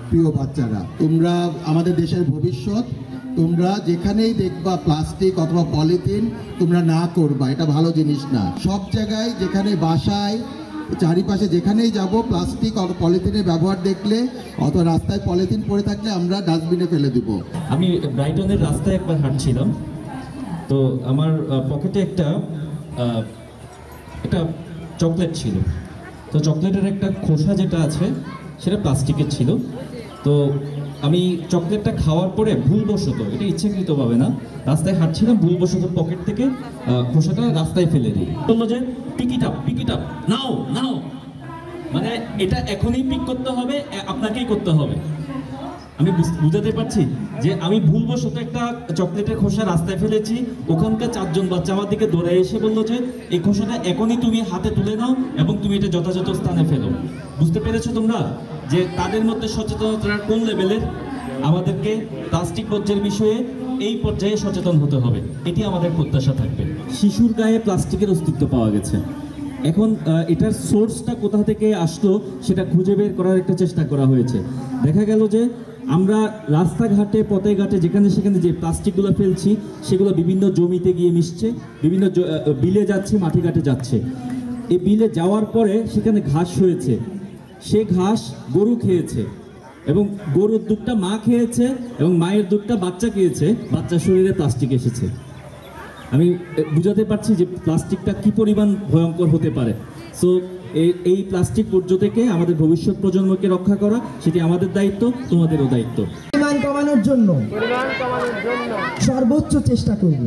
প্রিয় বাচ্চারা, তোমরা আমাদের দেশের ভবিষ্যৎ। তোমরা যেখানেই দেখবা প্লাস্টিক অথবা পলিথিন, তোমরা না করবা, এটা ভালো জিনিস না। সব জায়গায়, যেখানে বাসায়, চারিপাশে যেখানেই যাব, প্লাস্টিক আর পলিথিনের ব্যবহার দেখলে অথবা রাস্তায় পলিথিন পড়ে থাকলে আমরা ডাস্টবিনে ফেলে দিব। আমি ব্রাইটনের রাস্তায় একবার হাঁটছিলাম, তো আমার পকেটে একটা চকলেট ছিল। তো চকলেটের একটা খোসা যেটা আছে সেটা প্লাস্টিকের ছিল। তো আমি চকলেটটা খাওয়ার পরে ভুলবশত, এটা ইচ্ছাকৃতভাবে না, রাস্তায় হাঁটছিলাম, ভুলবশত পকেট থেকে খোসাটা রাস্তায় ফেলে দিই। বললো যে পিক ইট আপ নাও নাও, মানে এটা এখনই পিক করতে হবে, আপনাকেই করতে হবে। আমি বুঝাতে পারছি যে আমি ভুলবশত একটা চকলেটের খোসা রাস্তায় ফেলেছি। ওখানকার 4 জন বাচ্চা আমার দিকে দৌড়ে এসে বললো যে এই খোসাটা এখনই তুমি হাতে তুলে নাও এবং তুমি এটা যথাযথ স্থানে ফেলো। বুঝতে পেরেছো তোমরা যে তাদের মধ্যে সচেতনতা কোন লেভেলের? আমাদেরকে প্লাস্টিক বর্জ্যের বিষয়ে এই পর্যায়ে সচেতন হতে হবে, এটি আমাদের প্রত্যাশা থাকবে। শিশুর গায়ে প্লাস্টিকের অস্তিত্ব পাওয়া গেছে। এখন এটার সোর্সটা কোথা থেকে আসলো সেটা খুঁজে বের করার একটা চেষ্টা করা হয়েছে। দেখা গেল যে আমরা রাস্তাঘাটে, পথে ঘাটে, যেখানে সেখানে যে প্লাস্টিকগুলো ফেলছি সেগুলো বিভিন্ন জমিতে গিয়ে মিশছে, বিভিন্ন বিলে যাচ্ছে, মাঠে ঘাটে যাচ্ছে। এই বিলে যাওয়ার পরে সেখানে ঘাস হয়েছে, সে ঘাস গরু খেয়েছে এবং গরুর দুধটা মা খেয়েছে এবং মায়ের দুধটা বাচ্চা খেয়েছে, বাচ্চার শরীরে প্লাস্টিক এসেছে। আমি বুঝাতে পারছি যে প্লাস্টিকটা কি পরিমাণ ভয়ঙ্কর হতে পারে। সো এই প্লাস্টিক বর্জ্য থেকে আমাদের ভবিষ্যৎ প্রজন্মকে রক্ষা করা, সেটি আমাদের দায়িত্ব, তোমাদেরও দায়িত্ব। পরিমাণ কমানোর জন্য সর্বোচ্চ চেষ্টা করব।